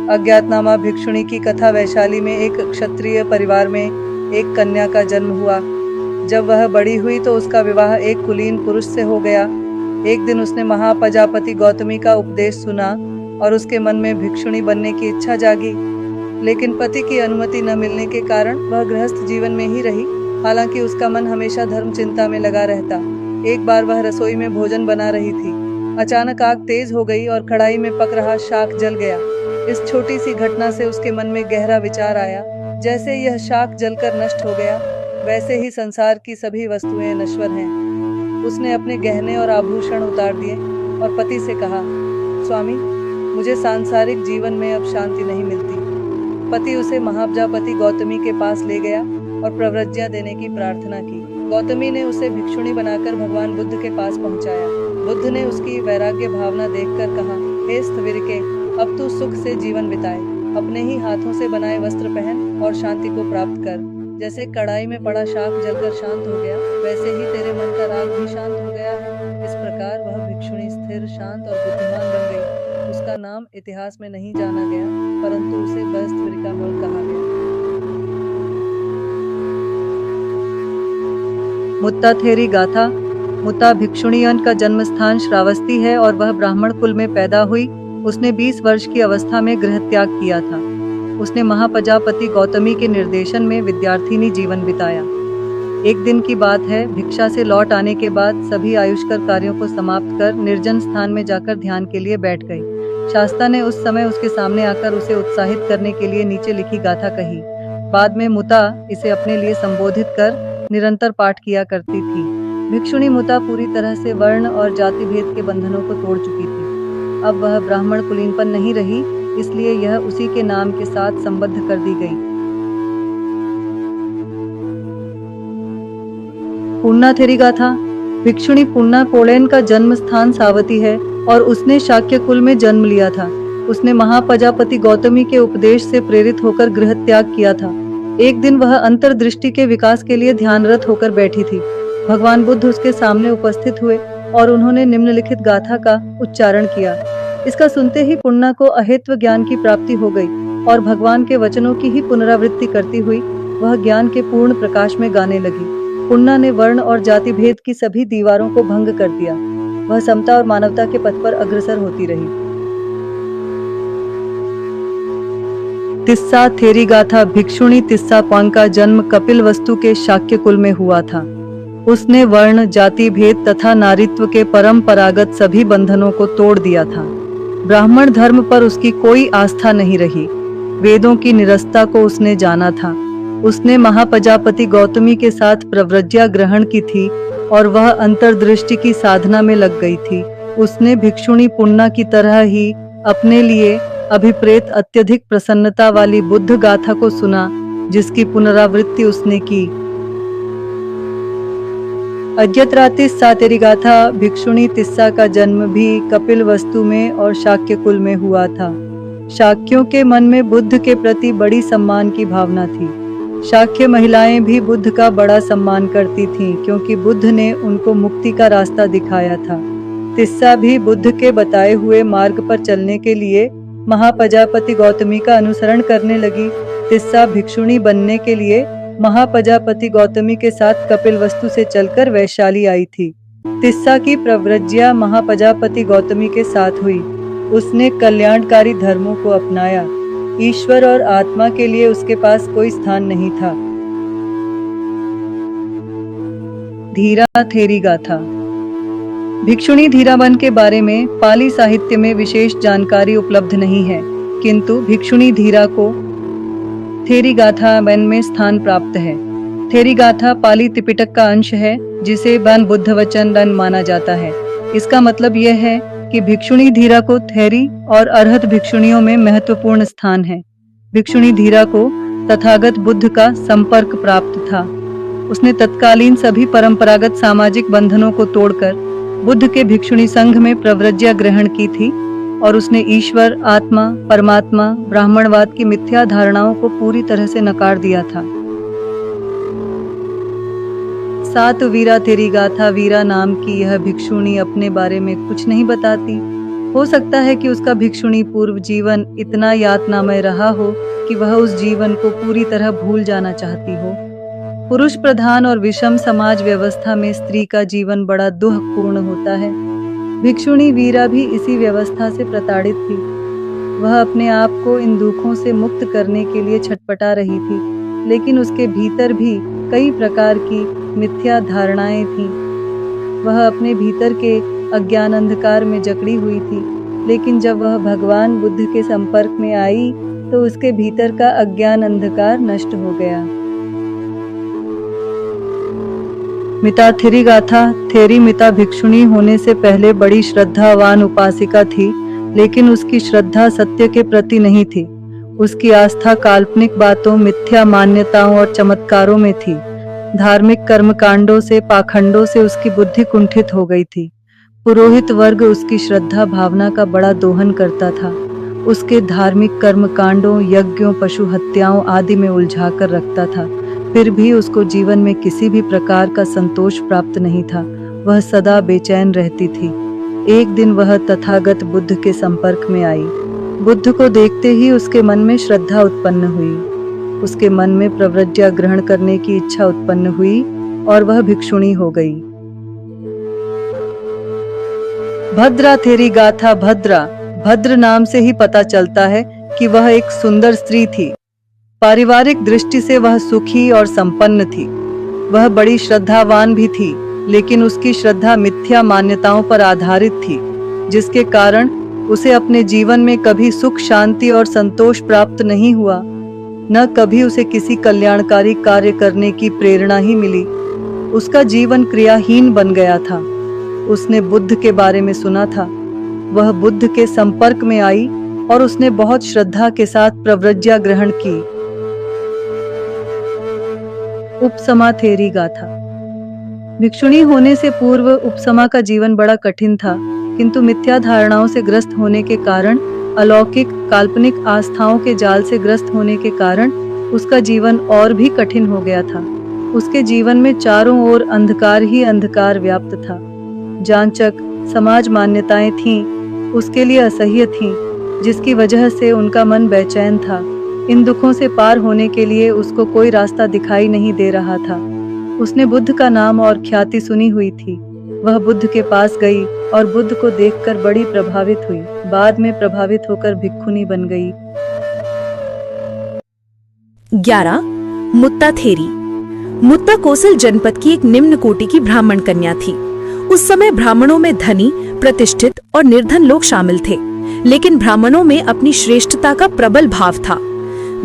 अज्ञातनामा भिक्षुणी की कथा। वैशाली में एक क्षत्रिय परिवार में एक कन्या का जन्म हुआ। जब वह बड़ी हुई तो उसका विवाह एक कुलीन पुरुष से हो गया। एक दिन उसने महाप्रजापति गौतमी का उपदेश सुना और उसके मन में भिक्षुणी बनने की इच्छा जागी। लेकिन पति की अनुमति न मिलने के कारण वह गृहस्थ जीवन में ही रही। हालांकि उसका मन हमेशा धर्म चिंता में लगा रहता। एक बार वह रसोई में भोजन बना रही थी। अचानक आग तेज हो गई और कढ़ाई में पक रहा शाक जल गया। इस छोटी सी घटना से उसके मन में गहरा विचार आया। जैसे यह शाक जलकर नष्ट हो गया, वैसे ही संसार की सभी वस्तुएं नश्वर हैं। उसने अपने गहने और आभूषण उतार दिए और पति से कहा, स्वामी, मुझे सांसारिक जीवन में अब शांति नहीं मिलती। पति उसे महाप्रजापति गौतमी के पास ले गया और प्रव्रज्ञा देने की प्रार्थना की। गौतमी ने उसे भिक्षुणी बनाकर भगवान बुद्ध के पास पहुंचाया। बुद्ध ने उसकी वैराग्य भावना देखकर कहा, हे स्थविरके, अब तू सुख से जीवन बिताए। अपने ही हाथों से बनाए वस्त्र पहन और शांति को प्राप्त कर। जैसे कढ़ाई में पड़ा शाक जलकर शांत हो गया, वैसे ही तेरे मन का राग भी शांत हो गया है। इस प्रकार वह भिक्षुणी स्थिर, शांत और बुद्धिमान बन गई। उसका नाम इतिहास में नहीं जाना गया, परंतु उसे स्थविरिका कहा गया। मुत्ता थेरी गाथा। मुत्ता भिक्षुणियन का जन्म स्थान श्रावस्ती है और वह ब्राह्मण कुल में पैदा हुई। उसने 20 वर्ष की अवस्था में गृह त्याग किया था। उसने महाप्रजापति गौतमी के निर्देशन में विद्यार्थिनी जीवन बिताया। एक दिन की बात है, भिक्षा से लौट आने के बाद सभी आयुष्कर कार्यों को समाप्त कर निर्जन स्थान में जाकर ध्यान के लिए बैठ गई। शास्ता ने उस समय उसके सामने आकर उसे उत्साहित करने के लिए नीचे लिखी गाथा कही। बाद में मुता इसे अपने लिए संबोधित कर निरंतर पाठ किया करती थी। भिक्षुणी मुता पूरी तरह से वर्ण और जाति भेद के बंधनों को तोड़ चुकी थी। अब वह ब्राह्मण कुलीनपन नहीं रही, इसलिए यह उसी के नाम के साथ संबद्ध कर दी गई। पुन्ना थेरी गाथा। भिक्षुणी पुन्ना कोलेन का जन्म स्थान सावती है और उसने शाक्य कुल में जन्म लिया था। उसने महाप्रजापति गौतमी के उपदेश से प्रेरित होकर गृह त्याग किया था। एक दिन वह अंतर्दृष्टि के विकास के लिए ध्यानरत होकर बैठी थी। भगवान बुद्ध उसके सामने उपस्थित हुए और उन्होंने निम्नलिखित गाथा का उच्चारण किया। इसका सुनते ही पुन्ना को अहेत्व ज्ञान की प्राप्ति हो गई और भगवान के वचनों की ही पुनरावृत्ति करती हुई वह ज्ञान के पूर्ण प्रकाश में गाने लगी। पुन्ना ने वर्ण और जाति भेद की सभी दीवारों को भंग कर दिया। वह समता और मानवता के पथ पर अग्रसर होती रही। तिस्सा थेरी गाथा। भिक्षुणी तिस्सा क्वांग का जन्म कपिलवस्तु के शाक्य कुल में हुआ था। उसने वर्ण, जाति भेद तथा नारीत्व के परंपरागत सभी बंधनों को तोड़ दिया था। ब्राह्मण धर्म पर उसकी कोई आस्था नहीं रही। वेदों की निरस्ता को उसने जाना था। उसने महाप्रजापति गौतमी के साथ प्रव्रज्या ग्रहण की थी और वह अंतर्दृष्टि की साधना में लग गई थी। उसने भिक्षुणी पुन्ना की तरह ही अपने लिए अभिप्रेत अत्यधिक प्रसन्नता वाली बुद्ध गाथा को सुना, जिसकी पुनरावृत्ति उसने की। अज्ञत्रा तिस्सा तेरी गाथा। भिक्षुणी तिस्सा का जन्म भी कपिलवस्तु में और शाक्य कुल में हुआ था। शाक्यों के मन में बुद्ध के प्रति बड़ी सम्मान की भावना थी। शाक्य महिलाएं भी बुद्ध का बड़ा सम्मान करती थीं, क्योंकि बुद्ध ने उनको मुक्ति का रास्ता दिखाया था। तिस्सा भी बुद्ध के बताए हुए मार्ग पर चलने के लिए महाप्रजापति गौतमी का अनुसरण करने लगी। तिस्सा भिक्षुणी बनने के लिए महाप्रजापति गौतमी के साथ कपिलवस्तु से चलकर वैशाली आई थी। तिस्सा की प्रव्रज्या महाप्रजापति गौतमी के साथ हुई। उसने कल्याणकारी धर्मों को अपनाया। ईश्वर और आत्मा के लिए उसके पास कोई स्थान नहीं था। धीरा थेरी गाथा। भिक्षुणी धीराबन के बारे में पाली साहित्य में विशेष जानकारी उपलब्ध नहीं है, किंतु भिक्षुणी धीरा को थेरी गाथा वन में स्थान प्राप्त है। थेरी गाथा पाली त्रिपिटक का अंश है, जिसे वन बुद्ध वचन रन माना जाता है। इसका मतलब यह है कि भिक्षुणी धीरा को थेरी और अरहत भिक्षुणियों में महत्वपूर्ण स्थान है। भिक्षुणी धीरा को तथागत बुद्ध का संपर्क प्राप्त था। उसने तत्कालीन सभी परंपरागत सामाजिक बंधनों को तोड़कर बुद्ध के भिक्षुणी संघ में प्रव्रज्या ग्रहण की थी और उसने ईश्वर, आत्मा, परमात्मा, ब्राह्मणवाद की मिथ्या धारणाओं को पूरी तरह से नकार दिया था। सात वीरा तेरी गाथा। वीरा नाम की यह भिक्षुणी अपने बारे में कुछ नहीं बताती। हो सकता है कि उसका भिक्षुणी पूर्व जीवन इतना यातनामय रहा हो कि वह उस जीवन को पूरी तरह भूल जाना चाहती हो। पुरुष प्रधान और विषम समाज व्यवस्था में स्त्री का जीवन बड़ा दुःखपूर्ण होता है। भिक्षुणी वीरा भी इसी व्यवस्था से प्रताड़ित थी। वह अपने आप को इन दुखों से मुक्त करने के लिए छटपटा रही थी, लेकिन उसके भीतर भी कई प्रकार की मिथ्या धारणाएं थीं। वह अपने भीतर के अज्ञान अंधकार में जकड़ी हुई थी, लेकिन जब वह भगवान बुद्ध के संपर्क में आई तो उसके भीतर का अज्ञान अंधकार नष्ट हो गया। मिता थेरीगाथा। थेरी मिता भिक्षुणी होने से पहले बड़ी श्रद्धावान उपासिका थी, लेकिन उसकी श्रद्धा सत्य के प्रति नहीं थी। उसकी आस्था काल्पनिक बातों, मिथ्या मान्यताओं और चमत्कारों में थी। धार्मिक कर्मकांडों से, पाखंडों से उसकी बुद्धि कुंठित हो गई थी। पुरोहित वर्ग उसकी श्रद्धा भावना का बड़ा दोहन करता था। उसके धार्मिक कर्मकांडों, यज्ञों, पशु हत्याओं आदि में उलझा कर रखता था। फिर भी उसको जीवन में किसी भी प्रकार का संतोष प्राप्त नहीं था। वह सदा बेचैन रहती थी। एक दिन वह तथागत बुद्ध के संपर्क में आई। बुद्ध को देखते ही उसके मन में श्रद्धा उत्पन्न हुई। उसके मन में प्रव्रज्या ग्रहण करने की इच्छा उत्पन्न हुई और वह भिक्षुणी हो गई। भद्रा थेरीगाथा। भद्रा, भद्र नाम से ही पता चलता है कि वह एक सुंदर स्त्री थी। पारिवारिक दृष्टि से वह सुखी और संपन्न थी। वह बड़ी श्रद्धावान भी थी, लेकिन उसकी श्रद्धा मिथ्या मान्यताओं पर आधारित थी, जिसके कारण उसे अपने जीवन में कभी सुख, शांति और संतोष प्राप्त नहीं हुआ। न कभी उसे किसी कल्याणकारी कार्य करने की प्रेरणा ही मिली। उसका जीवन क्रियाहीन बन गया था। उसने बुद्ध के बारे में सुना था। वह बुद्ध के संपर्क में आई और उसने बहुत श्रद्धा के साथ प्रव्रज्या ग्रहण की। उपसमा थेरीगाथा। भिक्षुणी होने से पूर्व उपसमा का जीवन बड़ा कठिन था, किंतु मिथ्या धारणाओं से ग्रस्त होने के कारण, अलौकिक काल्पनिक आस्थाओं के जाल से ग्रस्त होने के कारण उसका जीवन और भी कठिन हो गया था। उसके जीवन में चारों ओर अंधकार ही अंधकार व्याप्त था। जांचक समाज मान्यताएं थीं, उसके लिए असह्य थीं, जिसकी वजह से उनका मन बेचैन था। इन दुखों से पार होने के लिए उसको कोई रास्ता दिखाई नहीं दे रहा था। उसने बुद्ध का नाम और ख्याति सुनी हुई थी। वह बुद्ध के पास गई और बुद्ध को देखकर बड़ी प्रभावित हुई। बाद में प्रभावित होकर भिक्षुणी बन गई। 11. मुत्ता थेरी। मुत्ता कोसल जनपद की एक निम्न कोटि की ब्राह्मण कन्या थी। उस समय ब्राह्मणों में धनी, प्रतिष्ठित और निर्धन लोग शामिल थे, लेकिन ब्राह्मणों में अपनी श्रेष्ठता का प्रबल भाव था।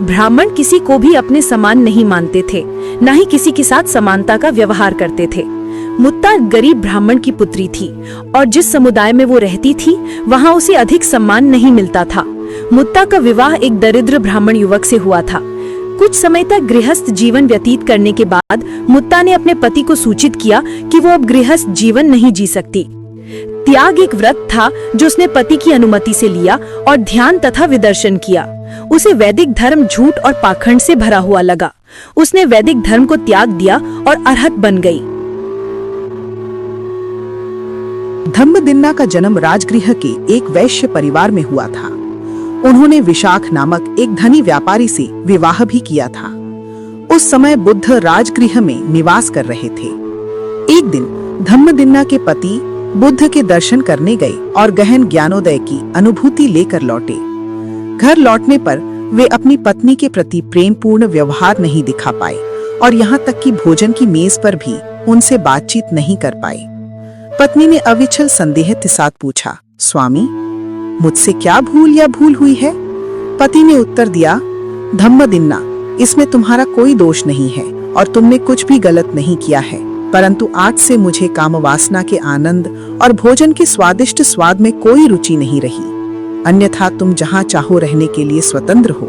ब्राह्मण किसी को भी अपने समान नहीं मानते थे, न ही किसी के साथ समानता का व्यवहार करते थे। मुत्ता गरीब ब्राह्मण की पुत्री थी और जिस समुदाय में वो रहती थी वहां उसे अधिक सम्मान नहीं मिलता था। मुत्ता का विवाह एक दरिद्र ब्राह्मण युवक से हुआ था। कुछ समय तक गृहस्थ जीवन व्यतीत करने के बाद मुत्ता ने अपने पति को सूचित किया कि वो अब गृहस्थ जीवन नहीं जी सकती। त्याग एक व्रत था जो उसने पति की अनुमति से लिया और ध्यान तथा विदर्शन किया। उसे वैदिक धर्म झूठ और पाखंड से भरा हुआ लगा। उसने वैदिक धर्म को त्याग दिया और अरहत बन गई। धम्मदिन्ना का जन्म राजगृह के एक वैश्य परिवार में हुआ था। उन्होंने विशाख नामक एक धनी व्यापारी से विवाह भी किया था। उस समय बुद्ध राजगृह में निवास कर रहे थे। एक दिन धम्मदिन्ना के पति बुद्ध के दर्शन करने गए और गहन ज्ञानोदय की अनुभूति लेकर लौटे। घर लौटने पर वे अपनी पत्नी के प्रति प्रेमपूर्ण व्यवहार नहीं दिखा पाए और यहाँ तक कि भोजन की मेज पर भी उनसे बातचीत नहीं कर पाए। पत्नी ने अविचल संदेह के साथ पूछा, स्वामी, मुझसे क्या भूल या भूल हुई है? पति ने उत्तर दिया, धम्मदिन्ना, इसमें तुम्हारा कोई दोष नहीं है और तुमने कुछ भी गलत नहीं किया है, परंतु आज से मुझे कामवासना के आनंद और भोजन के स्वादिष्ट स्वाद में कोई रुचि नहीं रही। अन्यथा तुम जहाँ चाहो रहने के लिए स्वतंत्र हो।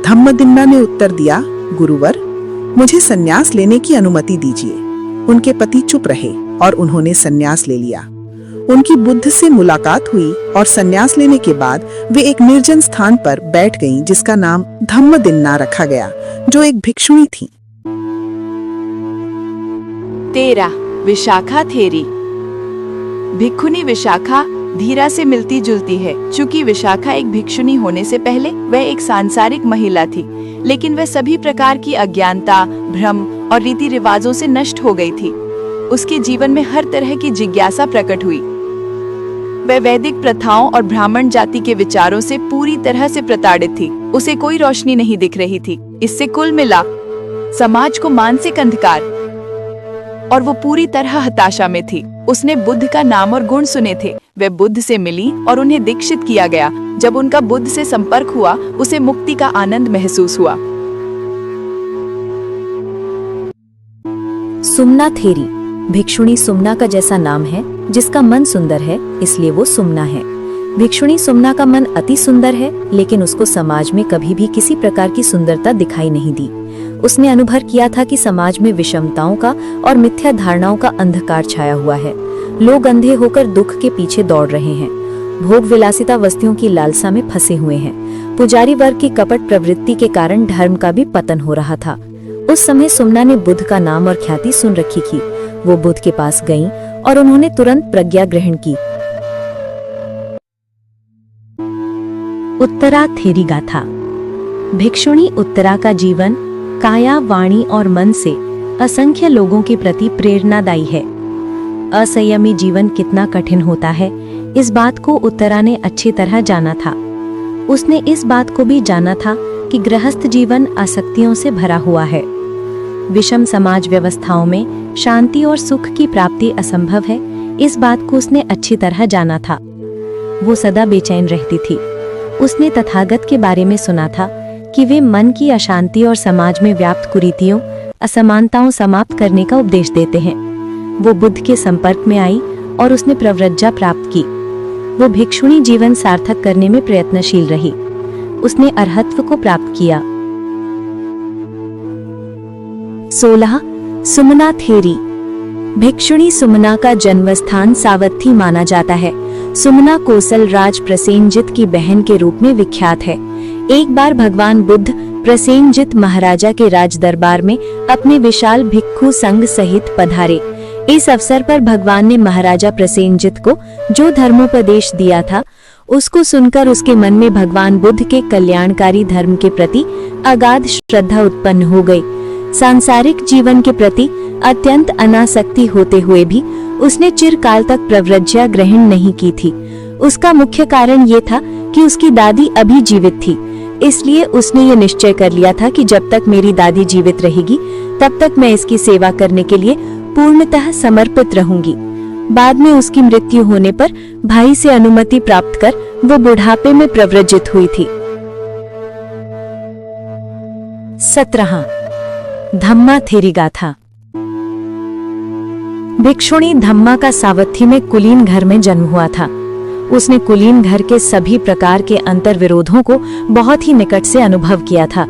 धम्मदिन्ना ने उत्तर दिया, गुरुवर, मुझे संन्यास लेने की अनुमति दीजिए। उनके पति चुप रहे और उन्होंने संन्यास ले लिया। उनकी बुद्ध से मुलाकात हुई और संन्यास लेने के बाद वे एक निर्जन स्थान पर बैठ गईं, जिसका नाम धम्मदिन्ना रखा गया, जो एक भिक्षुणी थी। 13. विशाखा थेरी। भिक्षुणी विशाखा धीरा से मिलती जुलती है। चूंकि विशाखा एक भिक्षुणी होने से पहले वह एक सांसारिक महिला थी, लेकिन वह सभी प्रकार की अज्ञानता, भ्रम और रीति रिवाजों से नष्ट हो गई थी। उसके जीवन में हर तरह की जिज्ञासा प्रकट हुई। वह वैदिक प्रथाओं और ब्राह्मण जाति के विचारों से पूरी तरह से प्रताड़ित थी। उसे कोई रोशनी नहीं दिख रही थी। इससे कुल मिला समाज को मानसिक अंधकार, और वो पूरी तरह हताशा में थी। उसने बुद्ध का नाम और गुण सुने थे। वह बुद्ध से मिली और उन्हें दीक्षित किया गया। जब उनका बुद्ध से संपर्क हुआ, उसे मुक्ति का आनंद महसूस हुआ। सुमना थेरी। भिक्षुणी सुमना का जैसा नाम है, जिसका मन सुंदर है इसलिए वो सुमना है। भिक्षुणी सुमना का मन अति सुंदर है, लेकिन उसको समाज में कभी भी किसी प्रकार की सुंदरता दिखाई नहीं दी। उसने अनुभव किया था कि समाज में विषमताओं का और मिथ्या धारणाओं का अंधकार छाया हुआ है। लोग अंधे होकर दुख के पीछे दौड़ रहे हैं, भोग विलासिता वस्तुओं की लालसा में फंसे हुए हैं। पुजारी वर्ग की कपट प्रवृत्ति के कारण धर्म का भी पतन हो रहा था। उस समय सुमना ने बुद्ध का नाम और ख्याति सुन रखी थी। वो बुद्ध के पास गईं और उन्होंने तुरंत प्रज्ञा ग्रहण की। उत्तरा थेरी गाथा। भिक्षुणी उत्तरा का जीवन काया, वाणी और मन से असंख्य लोगों के प्रति प्रेरणादायी है। असंयमी जीवन कितना कठिन होता है, इस बात को उत्तरा ने अच्छी तरह जाना था। उसने इस बात को भी जाना था कि गृहस्थ जीवन आसक्तियों से भरा हुआ है। विषम समाज व्यवस्थाओं में शांति और सुख की प्राप्ति असंभव है, इस बात को उसने अच्छी तरह जाना था। वो सदा बेचैन रहती थी। उसने तथागत के बारे में सुना था कि वे मन की अशांति और समाज में व्याप्त कुरीतियों, असमानताओं समाप्त करने का उपदेश देते हैं। वो बुद्ध के संपर्क में आई और उसने प्रव्रज्जा प्राप्त की। वो भिक्षुणी जीवन सार्थक करने में प्रयत्नशील रही। उसने अरहत्व को प्राप्त किया। 16 सुमना थेरी। भिक्षुणी सुमना का जन्मस्थान सावत्थी माना जाता है। सुमना कौशल राज प्रसेनजित की बहन के रूप में विख्यात है। एक बार भगवान बुद्ध प्रसेनजित महाराजा के राज दरबार में अपने विशाल भिक्षु संघ सहित पधारे। इस अवसर पर भगवान ने महाराजा प्रसेनजित को जो धर्मोपदेश दिया था, उसको सुनकर उसके मन में भगवान बुद्ध के कल्याणकारी धर्म के प्रति अगाध श्रद्धा उत्पन्न हो गई। सांसारिक जीवन के प्रति अत्यंत अनासक्ति होते हुए भी उसने चिरकाल तक प्रव्रज्या ग्रहण नहीं की थी। उसका मुख्य कारण ये था कि उसकी दादी अभी जीवित थी, इसलिए उसने ये निश्चय कर लिया था कि जब तक मेरी दादी जीवित रहेगी तब तक मैं इसकी सेवा करने के लिए पूर्णतः समर्पित रहूंगी। बाद में उसकी मृत्यु होने पर भाई से अनुमति प्राप्त कर वो बुढ़ापे में प्रव्रजित हुई थी। 17 धम्मा थेरी गाथा। भिक्षुणी धम्मा का सावत्थी में कुलीन घर में जन्म हुआ था। उसने कुलीन घर के सभी प्रकार के अंतर विरोधों को बहुत ही निकट से अनुभव किया था,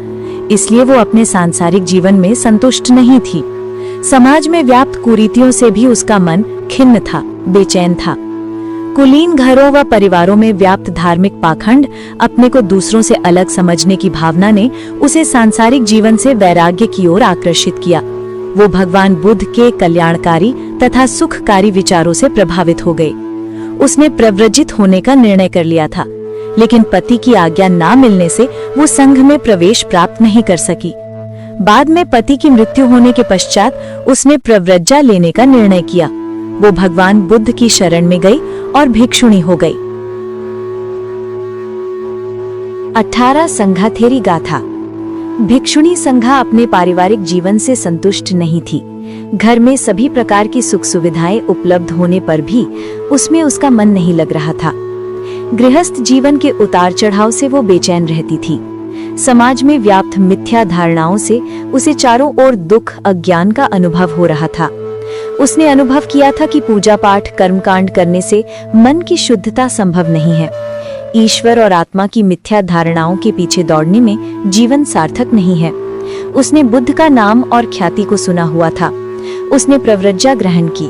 इसलिए वो अपने सांसारिक जीवन में संतुष्ट नहीं थी। समाज में व्याप्त कुरीतियों से भी उसका मन खिन्न था, बेचैन था। कुलीन घरों व परिवारों में व्याप्त धार्मिक पाखंड, अपने को दूसरों से अलग समझने की भावना ने उसे सांसारिक जीवन से वैराग्य की ओर आकर्षित किया। वो भगवान बुद्ध के कल्याणकारी तथा सुखकारी विचारों से प्रभावित हो गई। उसने प्रव्रजित होने का निर्णय कर लिया था, लेकिन पति की आज्ञा ना मिलने से वो संघ में प्रवेश प्राप्त नहीं कर सकी। बाद में पति की मृत्यु होने के पश्चात उसने प्रव्रज्जा लेने का निर्णय किया। वो भगवान बुद्ध की शरण में गई और भिक्षुणी हो गई। 18 संघा थेरी गाथा। भिक्षुणी संघा अपने पारिवारिक जीवन से संतुष्ट नहीं थी। घर में सभी प्रकार की सुख सुविधाएं उपलब्ध होने पर भी उसमें उसका मन नहीं लग रहा था। गृहस्थ जीवन के उतार चढ़ाव से वो बेचैन रहती थी। समाज में व्याप्त मिथ्या धारणाओं से उसे चारों ओर दुख, अज्ञान का अनुभव हो रहा था। उसने अनुभव किया था कि पूजा पाठ, कर्मकांड करने से मन की शुद्धता संभव नहीं है। ईश्वर और आत्मा की मिथ्या धारणाओं के पीछे दौड़ने में जीवन सार्थक नहीं है। उसने बुद्ध का नाम और ख्याति को सुना हुआ था। उसने प्रव्रज्जा ग्रहण की।